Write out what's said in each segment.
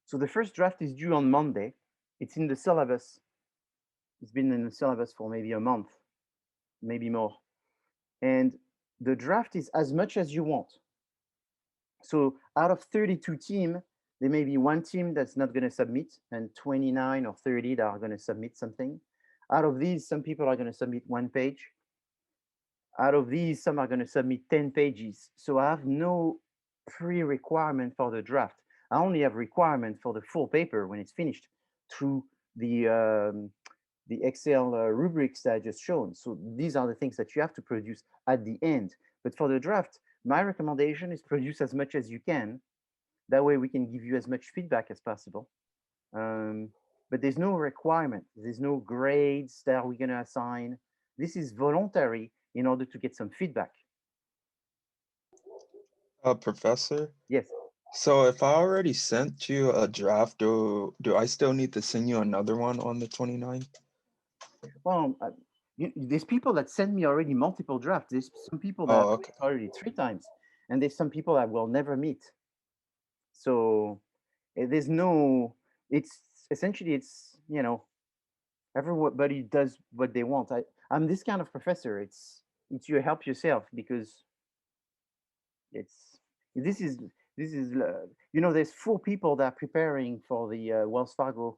So the first draft is due on Monday. It's in the syllabus. It's been in the syllabus for maybe a month, maybe more. And the draft is as much as you want. So out of 32 teams, there may be one team that's not going to submit and 29 or 30 that are going to submit something. Out of these, some people are going to submit 1 page. Out of these, some are going to submit 10 pages. So I have no pre-requirement for the draft. I only have requirement for the full paper when it's finished through the Excel rubrics that I just shown. So these are the things that you have to produce at the end. But for the draft, my recommendation is produce as much as you can. That way we can give you as much feedback as possible. But there's no requirement. There's no grades that we're going to assign. This is voluntary in order to get some feedback. Professor? Yes. So if I already sent you a draft, do I still need to send you another one on the 29th? Well, there's people that send me already multiple drafts. There's some people that I've met already 3 times, and there's some people I will never meet. So there's no, it's essentially, it's, you know, everybody does what they want. I'm this kind of professor. It's you help yourself, because this is you know, there's 4 people that are preparing for the Wells Fargo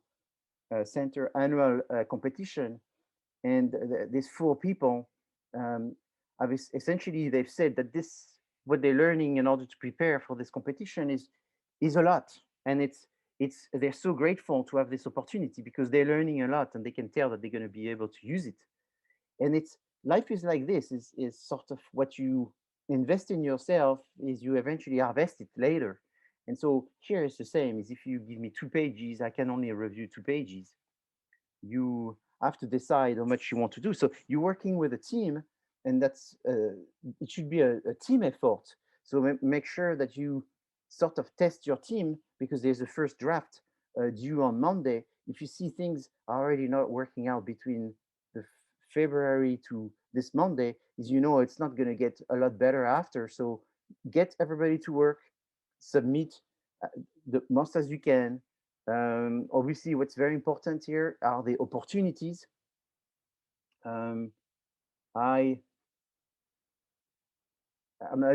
Center annual competition, and these 4 people essentially they've said that this what they're learning in order to prepare for this competition is a lot, and they're so grateful to have this opportunity because they're learning a lot and they can tell that they're going to be able to use it. And it's life is like this, is sort of what you invest in yourself is you eventually harvest it later. And so here is the same, is if you give me 2 pages, I can only review 2 pages. You have to decide how much you want to do. So you're working with a team, and that's it should be a team effort. So make sure that you sort of test your team, because there's a first draft due on Monday. If you see things are already not working out between the February to this Monday, is it's not going to get a lot better after. So get everybody to work, submit the most as you can. Obviously, what's very important here are the opportunities. I'm a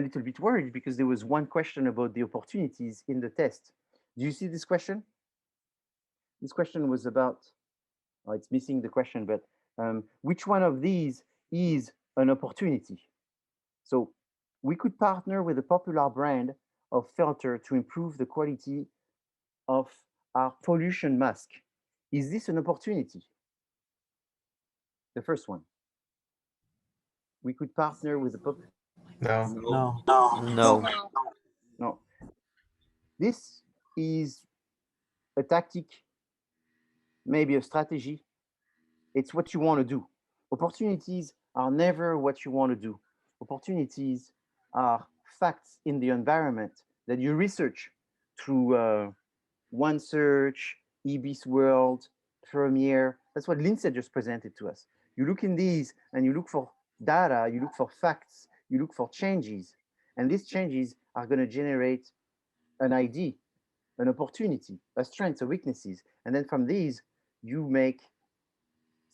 little bit worried because there was one question about the opportunities in the test. Do you see this question? This question was about, it's missing the question, but which one of these is an opportunity? So we could partner with a popular brand of filter to improve the quality of our pollution mask. Is this an opportunity? The first one. We could partner with a popular. No. No. No. No. This is a tactic, maybe a strategy. It's what you want to do. Opportunities are never what you want to do. Opportunities are facts in the environment that you research through OneSearch, EBS World, Premiere. That's what Lindsay just presented to us. You look in these and you look for data, you look for facts, you look for changes. And these changes are going to generate an ID, an opportunity, a strengths, a weaknesses. And then from these, you make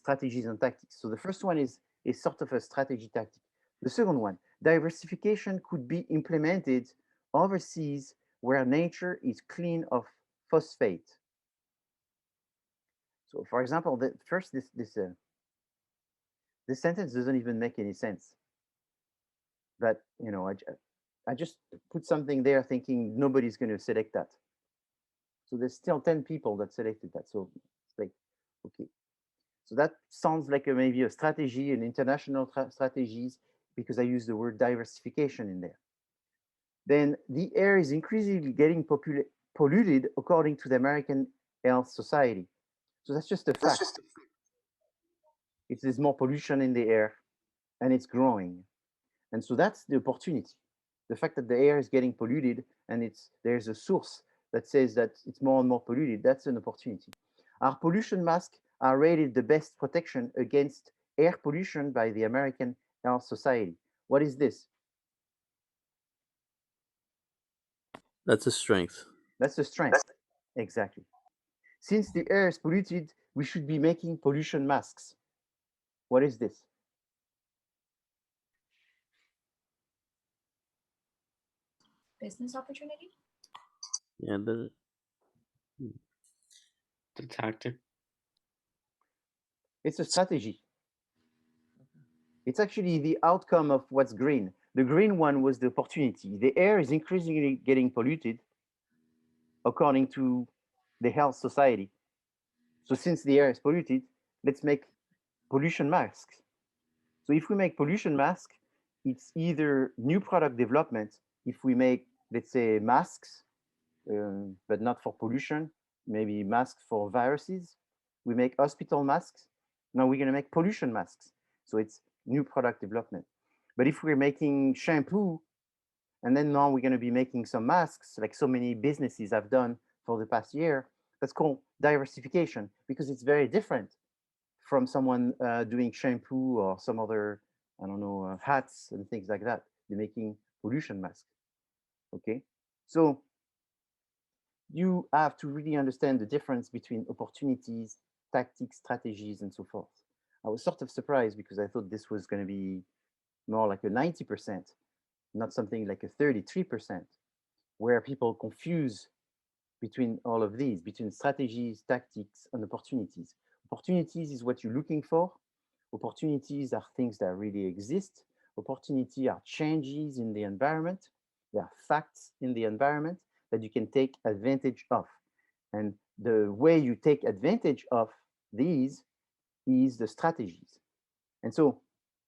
strategies and tactics. So the first one is sort of a strategy tactic. The second one, diversification could be implemented overseas where nature is clean of phosphate. So for example, this sentence doesn't even make any sense. But I just put something there thinking nobody's going to select that. So there's still 10 people that selected that. So it's like, okay. So that sounds like maybe a strategy, an international strategies, because I use the word diversification in there. Then the air is increasingly getting polluted according to the American Health Society. So that's just a fact. There's more pollution in the air and it's growing. And so that's the opportunity. The fact that the air is getting polluted and there's a source that says that it's more and more polluted, that's an opportunity. Our pollution masks are rated the best protection against air pollution by the American Health Society. What is this? That's a strength. That's a strength. Exactly. Since the air is polluted, we should be making pollution masks. What is this? Business opportunity? Yeah, the tactic. It's a strategy. It's actually the outcome of what's green. The green one was the opportunity. The air is increasingly getting polluted according to the health society. So since the air is polluted, let's make pollution masks. So if we make pollution masks, it's either new product development. If we make, let's say, masks, but not for pollution, maybe masks for viruses. We make hospital masks. Now we're going to make pollution masks. So it's new product development. But if we're making shampoo, and then now we're going to be making some masks, like so many businesses have done for the past year, that's called diversification because it's very different from someone doing shampoo or some other, I don't know, hats and things like that. They're making pollution masks. Okay. So you have to really understand the difference between opportunities, tactics, strategies, and so forth. I was sort of surprised because I thought this was going to be more like a 90%, not something like a 33%, where people confuse between all of these, between strategies, tactics, and opportunities. Opportunities is what you're looking for. Opportunities are things that really exist. Opportunity are changes in the environment. They are facts in the environment that you can take advantage of. And the way you take advantage of these is the strategies. And so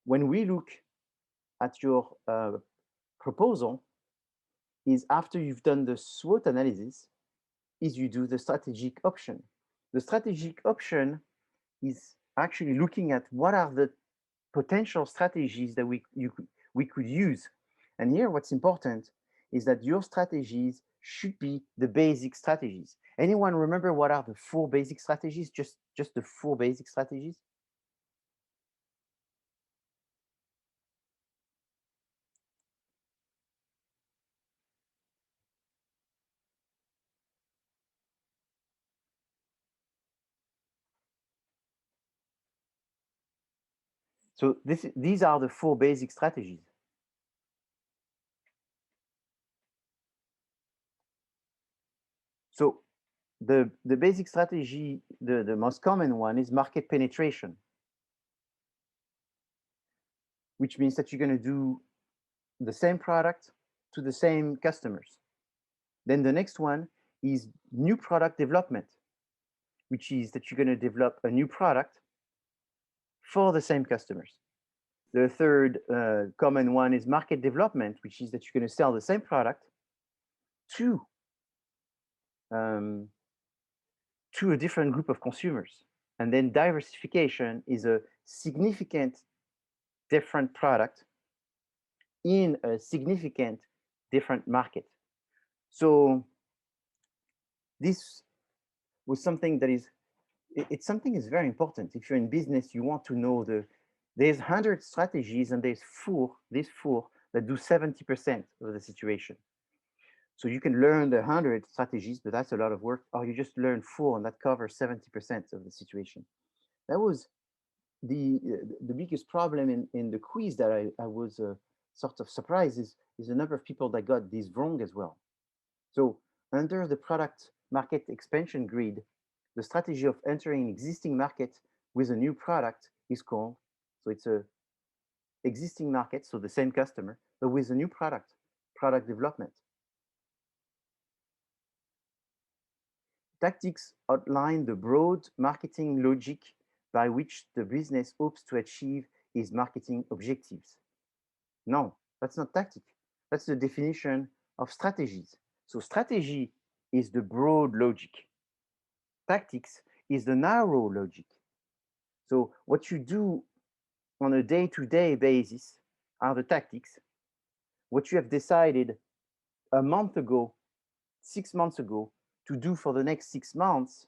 when we look at your proposal, is after you've done the SWOT analysis, is you do the strategic option. The strategic option is actually looking at what are the potential strategies that we could use. And here what's important is that your strategies should be the basic strategies. Anyone remember what are the 4 basic strategies? Just the 4 basic strategies? So these are the 4 basic strategies. So the basic strategy, the most common one is market penetration, which means that you're going to do the same product to the same customers. Then the next one is new product development, which is that you're going to develop a new product for the same customers. The third common one is market development, which is that you're going to sell the same product to a different group of consumers. And then diversification is a significant different product in a significant different market. So this was something that is, it's something is very important. If you're in business, you want to know there's 100 strategies and there's these four that do 70% of the situation. So you can learn the 100 strategies, but that's a lot of work. Or you just learn 4 and that covers 70% of the situation. That was the biggest problem in the quiz that I was sort of surprised is the number of people that got this wrong as well. So under the product market expansion grid, the strategy of entering existing market with a new product is called, so it's a existing market, so the same customer, but with a new product development. Tactics outline the broad marketing logic by which the business hopes to achieve its marketing objectives. No, that's not tactic. That's the definition of strategies. So strategy is the broad logic. Tactics is the narrow logic. So what you do on a day-to-day basis are the tactics. What you have decided a month ago, 6 months ago, to do for the next 6 months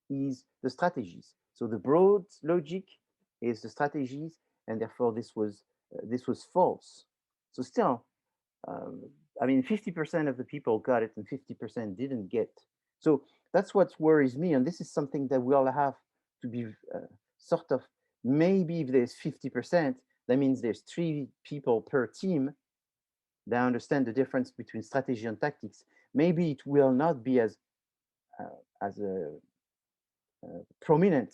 is the strategies. So the broad logic is the strategies, and therefore this was false. So still, I mean, 50% of the people got it and 50% didn't get. So that's what worries me. And this is something that we all have to be sort of, maybe if there's 50%, that means there's 3 people per team that understand the difference between strategy and tactics. Maybe it will not be as prominent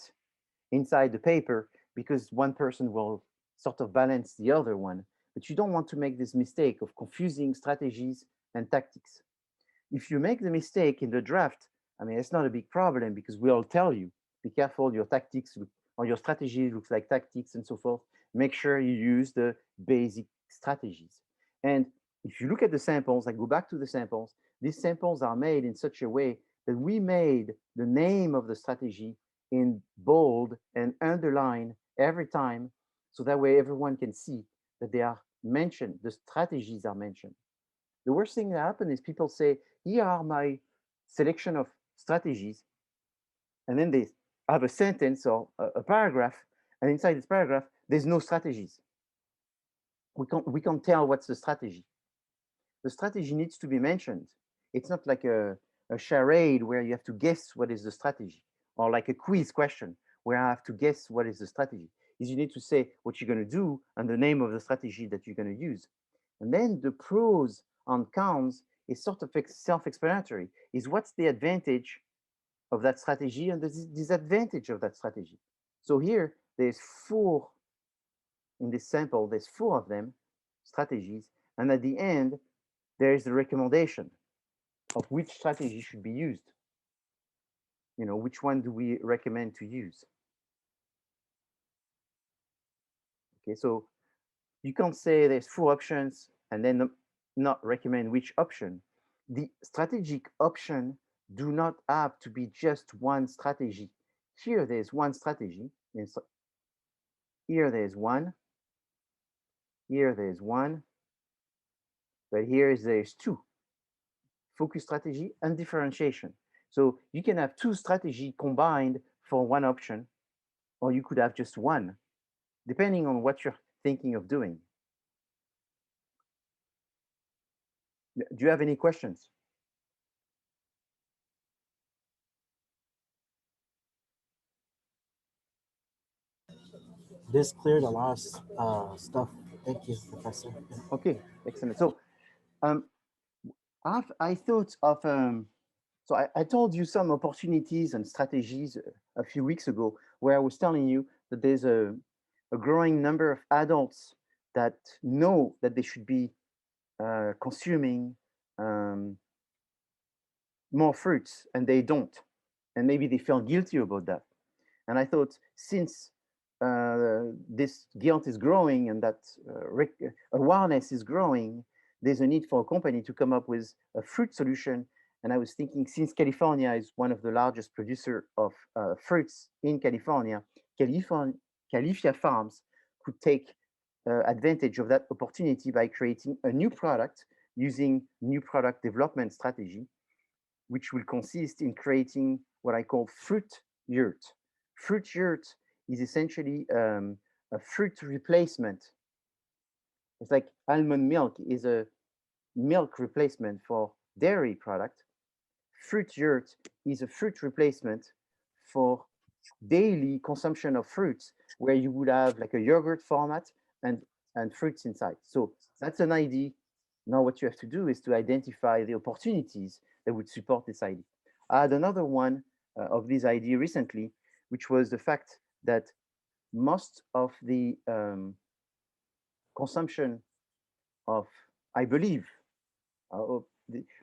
inside the paper because one person will sort of balance the other one. But you don't want to make this mistake of confusing strategies and tactics. If you make the mistake in the draft, I mean, it's not a big problem because we all tell you, be careful, your tactics or your strategy looks like tactics and so forth. Make sure you use the basic strategies. And if you look at the samples, I go back to the samples, these samples are made in such a way that we made the name of the strategy in bold and underline every time, so that way everyone can see that they are mentioned, the strategies are mentioned. The worst thing that happens is people say, here are my selection of strategies, and then they have a sentence or a paragraph, and inside this paragraph, there's no strategies. We can't tell what's the strategy. The strategy needs to be mentioned. It's not like a charade where you have to guess what is the strategy, or like a quiz question where I have to guess what is the strategy. Is you need to say what you're going to do and the name of the strategy that you're going to use. And then the pros and cons is sort of self-explanatory, is what's the advantage of that strategy and the disadvantage of that strategy. So here, there's 4, in this sample, there's 4 of them, strategies, and at the end, there is the recommendation of which strategy should be used. You know, which one do we recommend to use? Okay, so you can't say there's 4 options and then not recommend which option. The strategic option do not have to be just one strategy. Here there's one strategy. Here there's one. Here there's one. But here there's 2. Focus strategy and differentiation. So you can have 2 strategies combined for one option, or you could have just one, depending on what you're thinking of doing. Do you have any questions? This cleared a lot of stuff. Thank you, Professor. Okay, excellent. So I thought of, so I told you some opportunities and strategies a few weeks ago where I was telling you that there's a growing number of adults that know that they should be consuming more fruits and they don't. And maybe they feel guilty about that. And I thought, since this guilt is growing and that awareness is growing, there's a need for a company to come up with a fruit solution. And I was thinking, since California is one of the largest producer of fruits in California, Califia Farms could take advantage of that opportunity by creating a new product using new product development strategy, which will consist in creating what I call fruit yurt. Fruit yurt is essentially a fruit replacement. It's like almond milk is a milk replacement for dairy product. Fruit yurt is a fruit replacement for daily consumption of fruits, where you would have like a yogurt format and fruits inside. So that's an idea. Now what you have to do is to identify the opportunities that would support this idea. I had another one of this idea recently, which was the fact that most of the consumption of, I believe,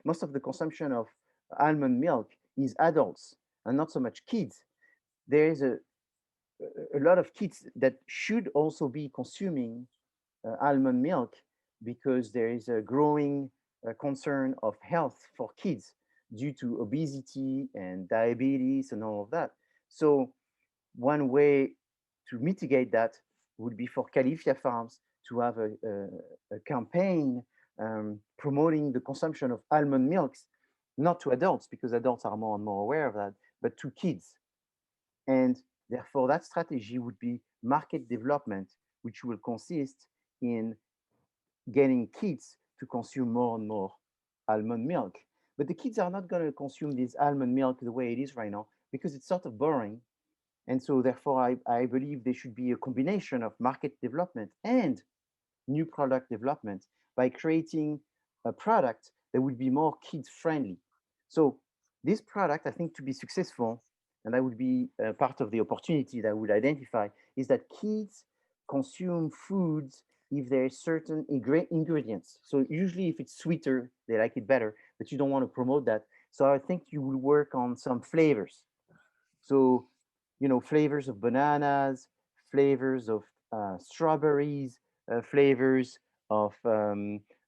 most of the consumption of almond milk is adults and not so much kids. There is a lot of kids that should also be consuming almond milk, because there is a growing concern of health for kids due to obesity and diabetes and all of that. So one way to mitigate that would be for Califia Farms to have a campaign promoting the consumption of almond milks, not to adults, because adults are more and more aware of that, but to kids. And therefore, that strategy would be market development, which will consist in getting kids to consume more and more almond milk. But the kids are not going to consume this almond milk the way it is right now because it's sort of boring. And so therefore, I believe there should be a combination of market development and new product development by creating a product that would be more kids friendly. So this product, I think, to be successful, and that would be part of the opportunity that I would identify, is that kids consume foods if there are certain ingredients. So usually if it's sweeter, they like it better, but you don't want to promote that. So I think you will work on some flavors. So, flavors of bananas, flavors of strawberries, flavors of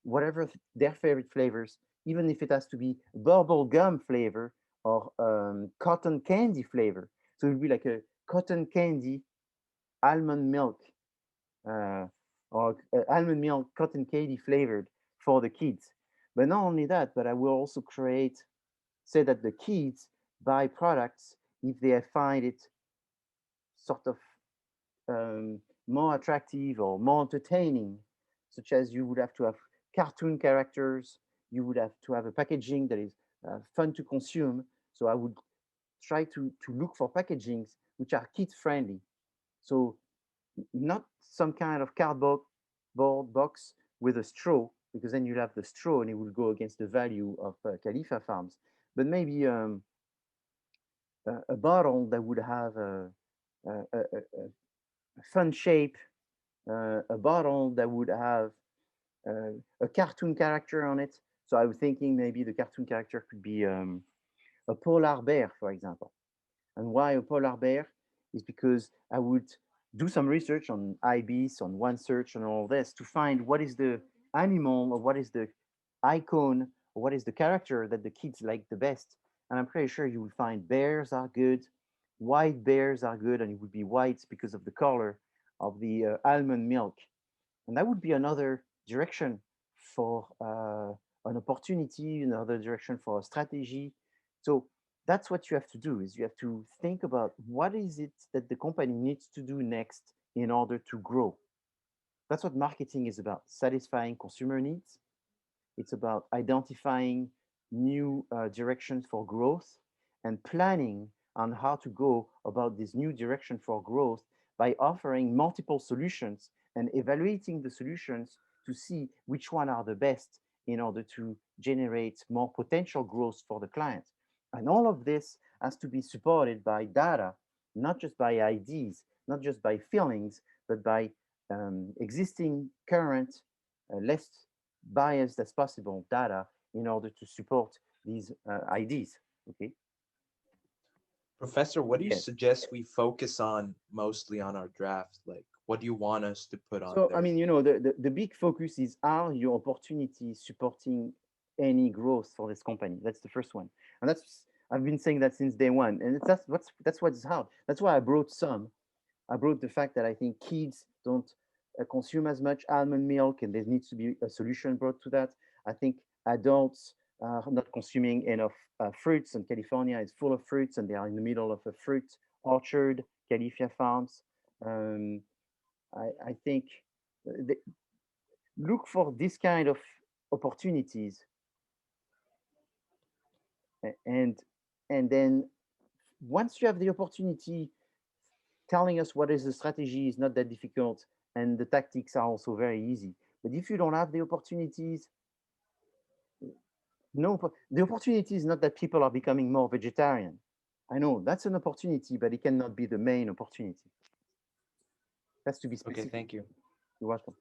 whatever their favorite flavors, even if it has to be bubble gum flavor or cotton candy flavor. So it would be like a cotton candy almond milk or almond milk cotton candy flavored for the kids. But not only that, but I will also say that the kids buy products if they find it sort of more attractive or more entertaining, such as you would have to have cartoon characters, you would have to have a packaging that is fun to consume. So I would try to look for packagings which are kid friendly. So not some kind of cardboard box with a straw, because then you'll have the straw and it will go against the value of Khalifa farms. But maybe a bottle that would have a fun shape, a bottle that would have a cartoon character on it. So I was thinking maybe the cartoon character could be a polar bear, for example. And why a polar bear is because I would do some research on IBIS, on OneSearch, and all this to find what is the animal or what is the icon or what is the character that the kids like the best. And I'm pretty sure you will find bears are good, white bears are good, and it would be white because of the color of the almond milk. And that would be another direction for an opportunity, another direction for a strategy. So that's what you have to do, is you have to think about what is it that the company needs to do next in order to grow. That's what marketing is about, satisfying consumer needs. It's about identifying new directions for growth and planning on how to go about this new direction for growth by offering multiple solutions and evaluating the solutions to see which one are the best in order to generate more potential growth for the client. And all of this has to be supported by data, not just by ideas, not just by feelings, but by existing current, less biased as possible data in order to support these ideas. Okay. Professor, what do you Yes. suggest we focus on mostly on our draft? Like, what do you want us to put on So, there? I mean, the big focus is, are your opportunities supporting any growth for this company? That's the first one. And I've been saying that since day one. And that's what's hard. That's why I brought the fact that I think kids don't consume as much almond milk, and there needs to be a solution brought to that. I think adults are not consuming enough fruits, and California is full of fruits, and they are in the middle of a fruit orchard, Califia farms. I think look for this kind of opportunities, and then once you have the opportunity, telling us what is the strategy is not that difficult, and the tactics are also very easy. But if you don't have the opportunities, the opportunity is not that people are becoming more vegetarian. I know that's an opportunity, but it cannot be the main opportunity. It has to be specific. Okay, thank you. You're welcome.